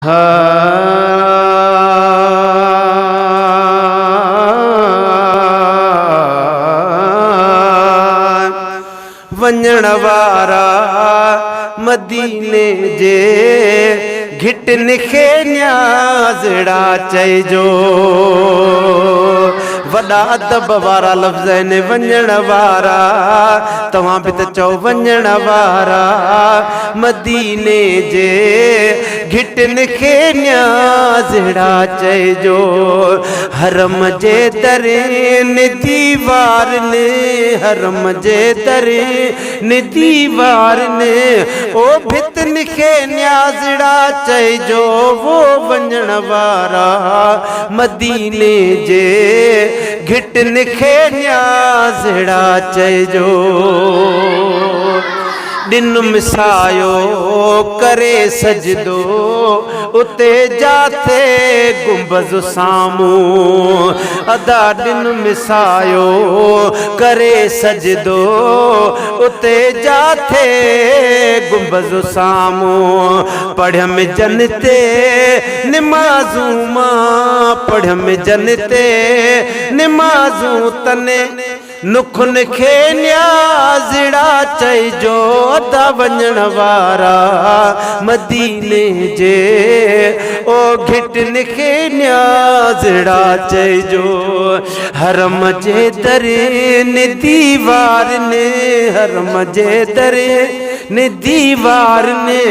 वञण वारा मदीने जे घिटन खे न्याज़ड़ा चइजो। वॾा अदब वारा लफ़्ज़ आहिनि वञण वारा, तव्हां बि त चओ वञण वारा मदीने जे घिटन खे न्याज़ड़ा चइजो। हरम जे दरे ने दीवार ने, हरम जे दरे ने दीवार ने, ओ भितन खे न्याज़ड़ा चइजो। वो वञण वारा मदीने जे घिटन खे न्याज़ड़ा चइजो। दिन मिसायो करे सजदो उते जाथे गुंबज़ सामूं, अदा दिन मिसायो करे सजदो उते जाथे गुंबज़ सामूं। पढ़ियम जनते निमाज़ूं मां, पढ़ियम जनते निमाज़ूं तने नुखुन खे न्याज़ड़ा चइजो। अदा वञण वारा मदीने जे ओ घिटन खे न्याज़ड़ा चइजो। हरम जे दरे ने दीवार ने, हरम जे दरे ने दीवार ने,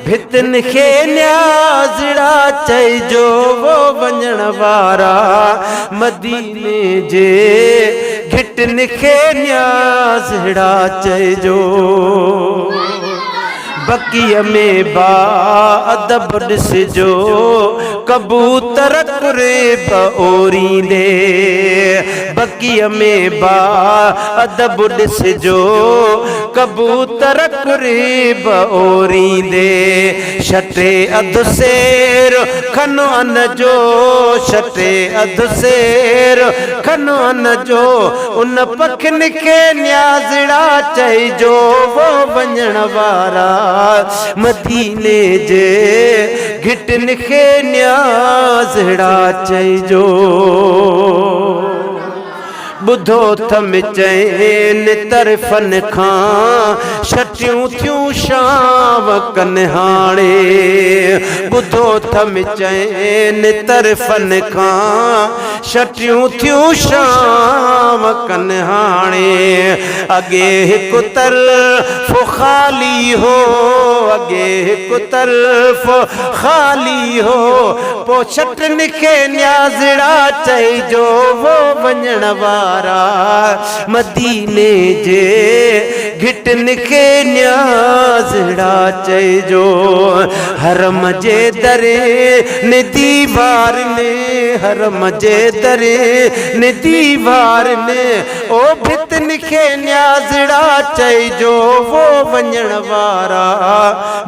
भितन खे न्याज़ड़ा चइजो। वो वञण वारा मदीने जे घिटन खे न्याज़ड़ा चइजो। बकीअ में बा अदब ॾिसिजो, कबूतर कुरेब ओरींदे। बकीअ में बा अदब ॾिसिजो, कबूतर कुरेब ओरींदे। छटे अधु सेर खन अन जो, छटे अधु सेर खन अन जो, उन पखिन खे न्याज़ड़ा चइजो। वो वञण वारा मदीने जे घिटन खे न्याज़ड़ा चइजो। ॿुधो थम चइनि तरफ़नि खां छटियूं थियूं शाम कनि हाणे। ॿुधो थम चइनि तरफ़नि खां छटियूं थियूं शाम कनि हाणे। अॻे हिकु तरफ़ ख़ाली हो, अॻे हिकु तरफ़ ख़ाली हो, पोइ छटनि खे न्याज़ड़ा चइजो। वो वञण वारा मदीने जे घिटन खे न्याज़ड़ा चइजो। हरम जे दरे ने दीवार ने, हरम जे दरे ने दीवार ने, ओ भितन खे न्याज़ड़ा चइजो। वो वञण वारा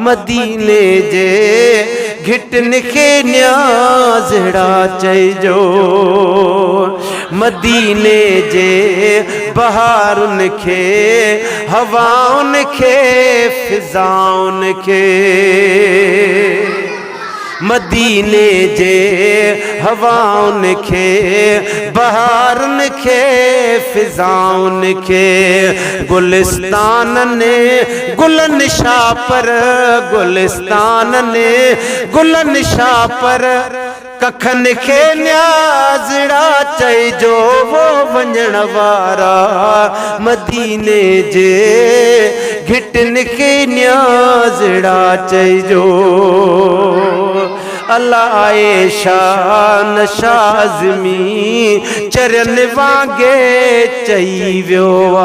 मदीने जे घिटन खे न्याज़ड़ा चइजो। मदीने जे बहारुन खे, हवाउन खे, फिज़ाउन खे, मदीने जे हवाउन खे, बहारुन खे, फिज़ाउन खे। गुलिस्तान ने गुलन शापर, गुलिस्तान ने गुलन शापर, कखन खे न्याज़ड़ा चइजो। वो वञण वारा मदीने जे घिटन खे न्याज़ड़ा चइजो। अलाए शान शाज़मी चरन वांगे चई वियो आ।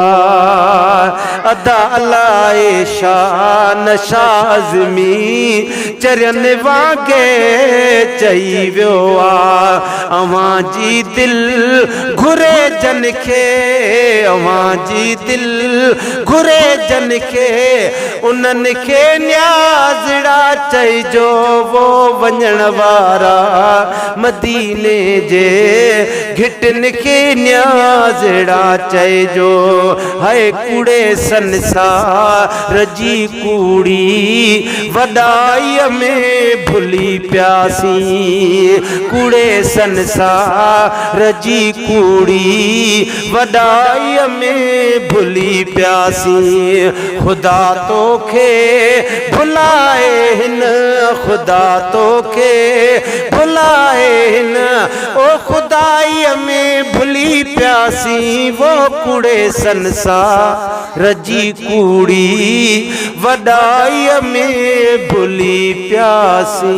अदा अलाए शान शाज़मी चरन वांगे चई वियो आ। अवां जी दिल घुरे जन खे, अवां जी दिल घुरे जन खे, उन्हनि खे न्याज़ड़ा चइजो। वो वञण वारा मदीने जे घिटन तिनखे न्याज़ड़ा चइजो है कूड़े संसार जी कूड़ी वॾाई में भुली प्यासी कूड़े संसार जी कूड़ी वॾाई में भुली प्यासी खुदा तोखे भुलाए हिन खुदा तोखे भुलाए हिन ओ खुदाई में भुली प्यासी वो कूड़े संसार जी कूड़ी वॾाई में भुली प्यासी।